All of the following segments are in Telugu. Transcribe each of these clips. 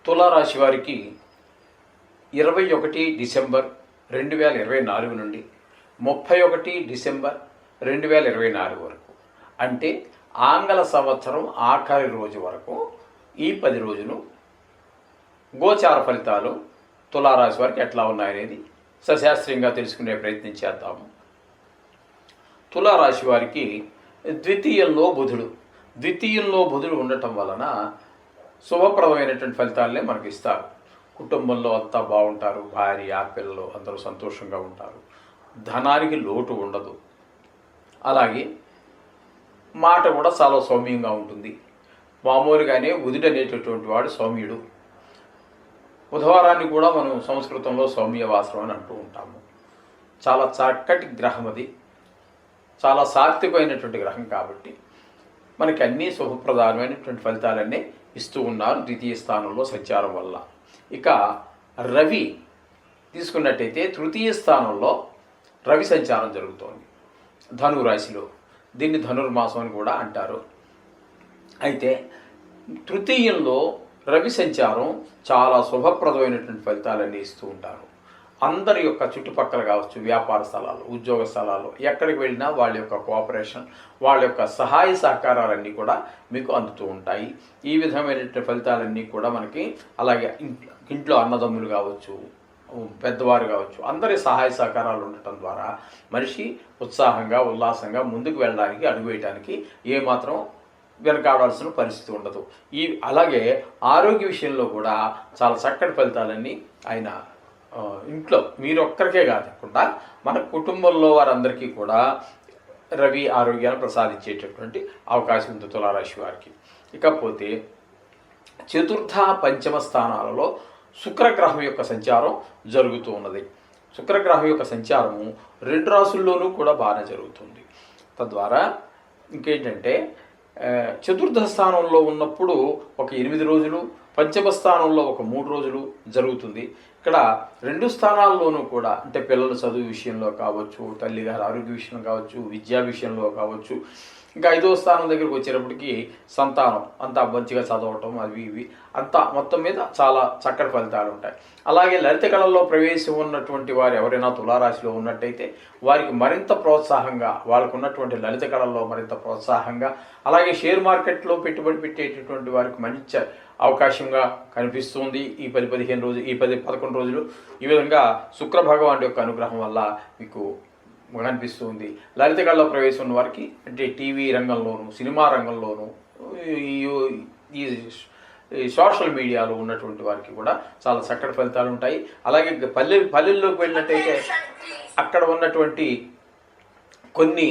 తులారాశి వారికి 21 డిసెంబర్ 2024 నుండి 31 డిసెంబర్ 2024 వరకు, అంటే ఆంగ్ల సంవత్సరం ఆఖరి రోజు వరకు ఈ 10 రోజులు గోచార ఫలితాలు తులారాశి వారికి ఎట్లా ఉన్నాయనేది సశాస్త్రీయంగా తెలుసుకునే ప్రయత్నం చేద్దాము. తులారాశి వారికి ద్వితీయంలో బుధుడు ఉండటం వలన శుభప్రదమైనటువంటి ఫలితాలనే మనకి ఇస్తారు. కుటుంబంలో అంతా బాగుంటారు, భార్య పిల్లలు అందరూ సంతోషంగా ఉంటారు, ధనానికి లోటు ఉండదు, అలాగే మాట కూడా చాలా సౌమ్యంగా ఉంటుంది. మామూలుగానే బుధుడు అనేటటువంటి వాడు సౌమ్యుడు. బుధవారాన్ని కూడా మనం సంస్కృతంలో సౌమ్యవాసరం అని అంటూ ఉంటాము. చాలా చక్కటి గ్రహం అది, చాలా సాత్వికమైనటువంటి గ్రహం కాబట్టి మనకి అన్ని శుభప్రదానమైనటువంటి ఫలితాలన్నీ ఇస్తూ ఉన్నారు ద్వితీయ స్థానంలో సంచారం వల్ల. ఇక రవి తీసుకున్నట్టయితే తృతీయ స్థానంలో రవి సంచారం జరుగుతోంది ధనురాశిలో. దీన్ని ధనుర్మాసం అని కూడా అంటారు. అయితే తృతీయంలో రవి సంచారం చాలా శుభప్రదమైనటువంటి ఫలితాలన్నీ ఇస్తూ ఉంటారు. అందరి యొక్క చుట్టుపక్కల కావచ్చు, వ్యాపార స్థలాలు, ఉద్యోగ స్థలాలు, ఎక్కడికి వెళ్ళినా వాళ్ళ యొక్క కోఆపరేషన్, వాళ్ళ యొక్క సహాయ సహకారాలన్నీ కూడా మీకు అందుతూ ఉంటాయి. ఈ విధమైనటువంటి ఫలితాలన్నీ కూడా మనకి, అలాగే ఇంట్లో అన్నదమ్ములు కావచ్చు, పెద్దవారు కావచ్చు, అందరి సహాయ సహకారాలు ఉండటం ద్వారా మనిషి ఉత్సాహంగా ఉల్లాసంగా ముందుకు వెళ్ళడానికి, అడుగు వేయడానికి ఏమాత్రం వెనకాడాల్సిన పరిస్థితి ఉండదు. అలాగే ఆరోగ్య విషయంలో కూడా చాలా చక్కటి ఫలితాలన్నీ ఆయన ఇంట్లో మీరొక్కరికే కాకుండా మన కుటుంబంలో వారందరికీ కూడా రవి ఆరోగ్యాన్ని ప్రసాదించేటటువంటి అవకాశం ఉంది తులారాశి వారికి. ఇకపోతే చతుర్థ పంచమ స్థానాలలో శుక్రగ్రహం యొక్క సంచారం జరుగుతూ ఉన్నది. శుక్రగ్రహం యొక్క సంచారము 2 రాశుల్లోనూ కూడా బాగానే జరుగుతుంది. తద్వారా ఇంకేంటంటే చతుర్థ స్థానంలో ఉన్నప్పుడు ఒక 8 రోజులు, పంచమ స్థానంలో ఒక 3 రోజులు జరుగుతుంది. ఇక్కడ 2 స్థానాల్లోనూ కూడా, అంటే పిల్లల చదువు విషయంలో కావచ్చు, తల్లిగారి ఆరోగ్య విషయంలో కావచ్చు, విద్యా విషయంలో కావచ్చు, ఇంకా 5వ స్థానం దగ్గరికి వచ్చేటప్పటికి సంతానం అంతా మంచిగా చదవటం, అవి ఇవి అంతా మొత్తం మీద చాలా చక్కటి ఫలితాలు ఉంటాయి. అలాగే లలిత కళల్లో ప్రవేశం ఉన్నటువంటి వారు ఎవరైనా తులారాశిలో ఉన్నట్టయితే వారికి మరింత ప్రోత్సాహంగా, వాళ్ళకు ఉన్నటువంటి లలిత కళల్లో మరింత ప్రోత్సాహంగా, అలాగే షేర్ మార్కెట్లో పెట్టుబడి పెట్టేటటువంటి వారికి మంచి అవకాశంగా కనిపిస్తుంది ఈ 10-15 రోజులు, ఈ 10-11 రోజులు. ఈ విధంగా శుక్ర భగవానుడి యొక్క అనుగ్రహం వల్ల మీకు కనిపిస్తుంది. లలిత కళలో ప్రవేశం ఉన్న వారికి, అంటే టీవీ రంగంలోను, సినిమా రంగంలోను, ఈ సోషల్ మీడియాలో ఉన్నటువంటి వారికి కూడా చాలా చక్కటి ఫలితాలు ఉంటాయి. అలాగే పల్లెల్లోకి వెళ్ళినట్టయితే అక్కడ ఉన్నటువంటి కొన్ని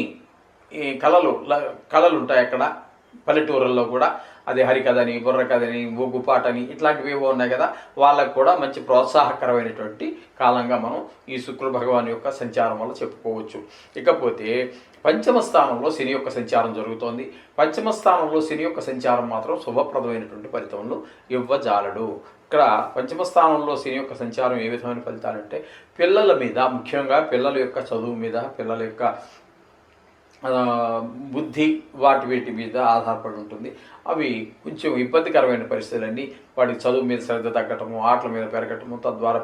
కళలు ఉంటాయి అక్కడ పల్లెటూరుల్లో కూడా. అది హరికథని, బుర్రకథని, ఒగ్గుపాటని ఇట్లాంటివి ఏవో ఉన్నాయి కదా, వాళ్ళకు కూడా మంచి ప్రోత్సాహకరమైనటువంటి కాలంగా మనం ఈ శుక్ర భగవాన్ యొక్క సంచారం వల్ల చెప్పుకోవచ్చు. ఇకపోతే పంచమ స్థానంలో శని యొక్క సంచారం జరుగుతోంది. పంచమ స్థానంలో శని యొక్క సంచారం మాత్రం శుభప్రదమైనటువంటి ఫలితములు ఇవ్వజాలడు. ఇక్కడ పంచమ స్థానంలో శని యొక్క సంచారం ఏ విధమైన ఫలితాలంటే పిల్లల మీద, ముఖ్యంగా పిల్లల యొక్క చదువు మీద, పిల్లల యొక్క బుద్ధి వీటి మీద ఆధారపడి ఉంటుంది. అవి కొంచెం ఇబ్బందికరమైన పరిస్థితులన్నీ, వాడికి చదువు మీద శ్రద్ధ తగ్గటము, ఆటల మీద పెరగటము, తద్వారా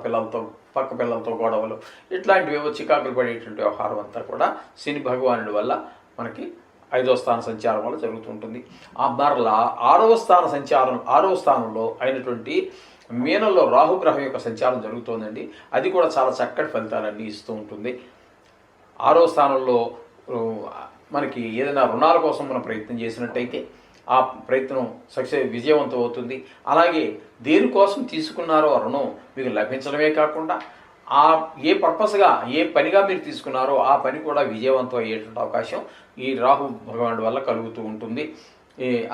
పక్క పిల్లలతో గొడవలు, ఇట్లాంటివేవో చికాకులు పడేటువంటి వ్యవహారం అంతా కూడా శని భగవానుడి వల్ల మనకి 5వ స్థాన సంచారం వల్ల జరుగుతుంటుంది. మరలా 6వ స్థానంలో అయినటువంటి మీనంలో రాహుగ్రహం యొక్క సంచారం జరుగుతోందండి. అది కూడా చాలా చక్కటి ఫలితాలన్నీ ఇస్తూ ఉంటుంది. 6వ స్థానంలో మనకి ఏదైనా రుణాల కోసం మనం ప్రయత్నం చేసినట్టయితే ఆ ప్రయత్నం విజయవంతం అవుతుంది. అలాగే దేనికోసం తీసుకున్నారో ఆ రుణం మీకు లభించడమే కాకుండా ఏ పర్పస్గా, ఏ పనిగా మీరు తీసుకున్నారో ఆ పని కూడా విజయవంతం అయ్యేటువంటి అవకాశం ఈ రాహు భగవానుడి వల్ల కలుగుతూ ఉంటుంది.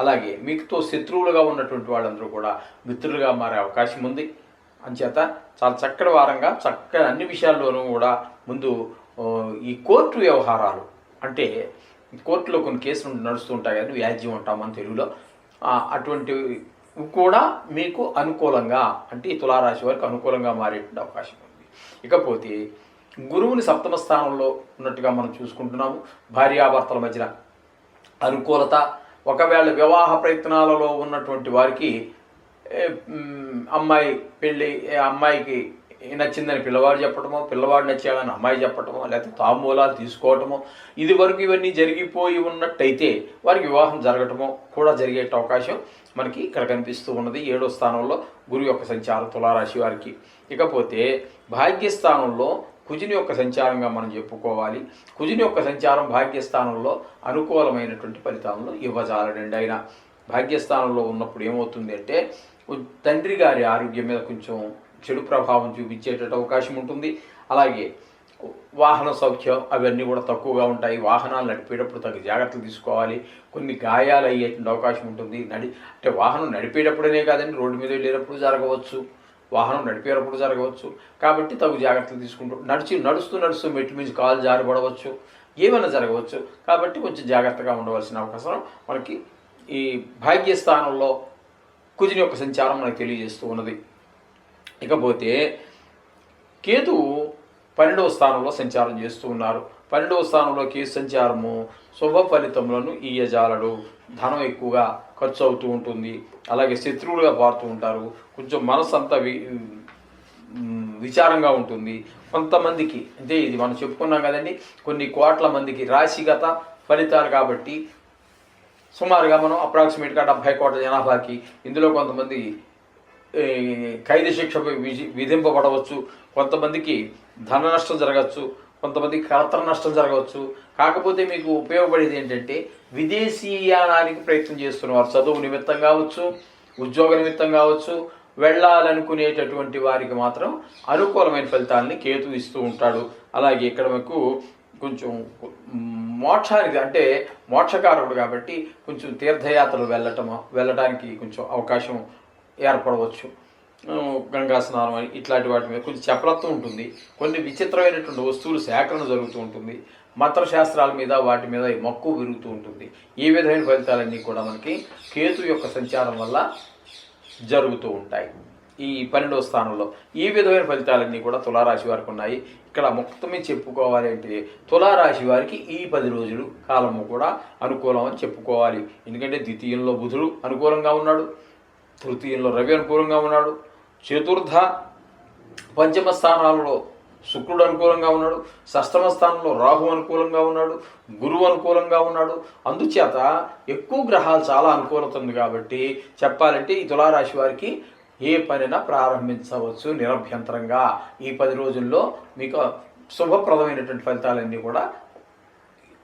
అలాగే మీకుతో శత్రువులుగా ఉన్నటువంటి వాళ్ళందరూ కూడా మిత్రులుగా మారే అవకాశం ఉంది. అంచేత చాలా చక్కటి వారంగా, చక్కటి అన్ని విషయాల్లోనూ కూడా ముందు ఈ కోర్టు వ్యవహారాలు, అంటే కోర్టులో కొన్ని కేసులు నడుస్తూ ఉంటాయి కానీ వ్యాజ్యం అంటామని తెలుగులో, అటువంటివి కూడా మీకు అనుకూలంగా, అంటే ఈ తులారాశి వారికి అనుకూలంగా మారేటువంటి అవకాశం ఉంది. ఇకపోతే గురువుని 7వ స్థానంలో ఉన్నట్టుగా మనం చూసుకుంటున్నాము. భార్యాభర్తల మధ్యన అనుకూలత, ఒకవేళ వివాహ ప్రయత్నాలలో ఉన్నటువంటి వారికి అమ్మాయి పెళ్ళి, అమ్మాయికి నచ్చిందని పిల్లవాడు చెప్పటమో, పిల్లవాడు నచ్చాడని అమ్మాయి చెప్పటమో, లేకపోతే తాంబూలాలు తీసుకోవటమో, ఇది వరకు ఇవన్నీ జరిగిపోయి ఉన్నట్టయితే వారికి వివాహం జరగటమో కూడా జరిగే అవకాశం మనకి ఇక్కడ కనిపిస్తూ ఉన్నది. 7వ స్థానంలో గురు యొక్క సంచారం తులారాశి వారికి. ఇకపోతే భాగ్యస్థానంలో కుజుని యొక్క సంచారంగా మనం చెప్పుకోవాలి. కుజుని యొక్క సంచారం భాగ్యస్థానంలో అనుకూలమైనటువంటి ఫలితాలను ఇవ్వజాలడండి. ఆయన భాగ్యస్థానంలో ఉన్నప్పుడు ఏమవుతుంది అంటే తండ్రి గారి ఆరోగ్యం మీద కొంచెం చెడు ప్రభావం చూపించేటట్టు అవకాశం ఉంటుంది. అలాగే వాహన సౌఖ్యం అవన్నీ కూడా తక్కువగా ఉంటాయి. వాహనాలు నడిపేటప్పుడు తగ్గ జాగ్రత్తలు తీసుకోవాలి. కొన్ని గాయాలు అయ్యేటువంటి అవకాశం ఉంటుంది. అంటే వాహనం నడిపేటప్పుడనే కాదండి, రోడ్డు మీద వెళ్ళేటప్పుడు జరగవచ్చు, వాహనం నడిపేటప్పుడు జరగవచ్చు. కాబట్టి తగు జాగ్రత్తలు తీసుకుంటూ నడుస్తూ మెట్టు మీద కాలు జారిపడవచ్చు, ఏమైనా జరగవచ్చు. కాబట్టి కొంచెం జాగ్రత్తగా ఉండవలసిన అవకాశం మనకి ఈ భాగ్యస్థానంలో కుజుని యొక్క సంచారం మనకు తెలియజేస్తూ ఉన్నది. ఇకపోతే కేతువు 12వ స్థానంలో సంచారం చేస్తూ ఉన్నారు. 12వ స్థానంలో కేతు సంచారము శుభ ఫలితములను ఇయ్యజాలడు. ధనం ఎక్కువగా ఖర్చు అవుతూ ఉంటుంది. అలాగే శత్రువులుగా మారుతూ ఉంటారు. కొంచెం మనసు అంతా విచారంగా ఉంటుంది. కొంతమందికి అంటే ఇది మనం చెప్పుకున్నాం కదండి, కొన్ని కోట్ల మందికి రాశిగత ఫలితాలు కాబట్టి సుమారుగా మనం అప్రాక్సిమేట్గా 70 కోట్ల జనాభాకి ఇందులో కొంతమంది ఖైదు శిక్ష విధింపబడవచ్చు, కొంతమందికి ధన నష్టం జరగవచ్చు, కొంతమందికి కర్తర నష్టం జరగవచ్చు. కాకపోతే మీకు ఉపయోగపడేది ఏంటంటే విదేశీయానానికి ప్రయత్నం చేస్తున్నవారు, చదువు నిమిత్తం కావచ్చు, ఉద్యోగ నిమిత్తం కావచ్చు, వెళ్ళాలనుకునేటటువంటి వారికి మాత్రం అనుకూలమైన ఫలితాలని కేతు ఇస్తూ ఉంటాడు. అలాగే ఇక్కడ మీకు కొంచెం మోక్షానికి అంటే మోక్షకారకుడు కాబట్టి కొంచెం తీర్థయాత్రలు వెళ్ళడానికి కొంచెం అవకాశం ఏర్పడవచ్చు. గంగా స్నానం అని ఇట్లాంటి వాటి మీద కొంచెం చపలత్వం ఉంటుంది. కొన్ని విచిత్రమైనటువంటి వస్తువులు సేకరణ జరుగుతూ ఉంటుంది. మంత్రశాస్త్రాల మీద వాటి మీద మక్కువ పెరుగుతూ ఉంటుంది. ఈ విధమైన ఫలితాలన్నీ కూడా మనకి కేతు యొక్క సంచారం వల్ల జరుగుతూ ఉంటాయి. ఈ 12వ స్థానంలో ఈ విధమైన ఫలితాలన్నీ కూడా తులారాశి వారికి ఉన్నాయి. ఇక్కడ మొత్తమే చెప్పుకోవాలి అంటే తులారాశి వారికి ఈ 10 రోజులు కాలము కూడా అనుకూలం అని చెప్పుకోవాలి. ఎందుకంటే ద్వితీయంలో బుధుడు అనుకూలంగా ఉన్నాడు, తృతీయంలో రవి అనుకూలంగా ఉన్నాడు, చతుర్థ పంచమ స్థానాలలో శుక్రుడు అనుకూలంగా ఉన్నాడు, షష్టమ స్థానంలో రాహు అనుకూలంగా ఉన్నాడు, గురువు అనుకూలంగా ఉన్నాడు. అందుచేత ఎక్కువ గ్రహాలు చాలా అనుకూలత ఉంది కాబట్టి చెప్పాలంటే ఈ తులారాశి వారికి ఏ పనినా ప్రారంభించవచ్చు నిరభ్యంతరంగా. ఈ 10 రోజుల్లో మీకు శుభప్రదమైనటువంటి ఫలితాలన్నీ కూడా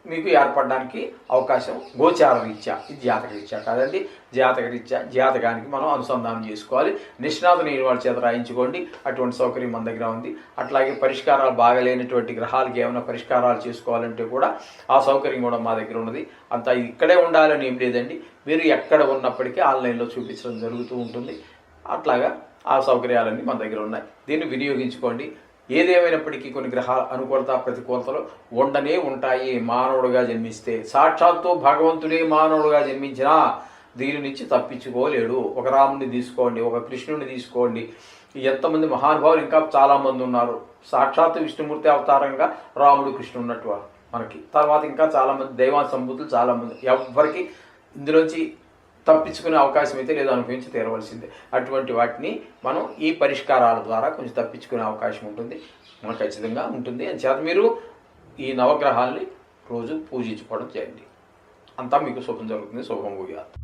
మీకు ఏర్పడడానికి అవకాశం గోచార రీత్యా, ఇది జాతక రీత్యా కాదండి, జాతక రీత్యా జాతకానికి మనం అనుసంధానం చేసుకోవాలి. నిష్ణాత నీరు వాళ్ళ చేత రాయించుకోండి, అటువంటి సౌకర్యం మన దగ్గర ఉంది. అట్లాగే పరిష్కారాలు బాగలేనటువంటి గ్రహాలకి ఏమైనా పరిష్కారాలు చేసుకోవాలంటే కూడా ఆ సౌకర్యం కూడా మా దగ్గర ఉన్నది. అంతా ఇక్కడే ఉండాలని ఏం లేదండి, మీరు ఎక్కడ ఉన్నప్పటికీ ఆన్లైన్లో చూపించడం జరుగుతూ ఉంటుంది. అట్లాగా ఆ సౌకర్యాలన్నీ మన దగ్గర ఉన్నాయి, దీన్ని వినియోగించుకోండి. ఏదేమైనప్పటికీ కొన్ని గ్రహాల అనుకూలత ప్రతికూలతలు ఉండనే ఉంటాయి. మానవుడుగా జన్మిస్తే సాక్షాత్తు భగవంతుడే మానవుడుగా జన్మించినా దీని నుంచి తప్పించుకోలేడు. ఒక రాముడిని తీసుకోండి, ఒక కృష్ణుడిని తీసుకోండి, ఎంతమంది మహానుభావులు ఇంకా చాలామంది ఉన్నారు. సాక్షాత్తు విష్ణుమూర్తి అవతారంగా రాముడు కృష్ణుడు ఉన్నట్టు మనకి తర్వాత ఇంకా చాలామంది దైవ సంబూతులు చాలామంది, ఎవరికి ఇందులోంచి తప్పించుకునే అవకాశం అయితే లేదు, అనుభవించి తీరవలసిందే. అటువంటి వాటిని మనం ఈ పరిష్కారాల ద్వారా కొంచెం తప్పించుకునే అవకాశం ఉంటుంది, మనకు ఖచ్చితంగా ఉంటుంది. అని చేత మీరు ఈ నవగ్రహాల్ని రోజు పూజించుకోవడం చేయండి. అంతా మీకు శుభం జరుగుతుంది. శుభం భూయాత్.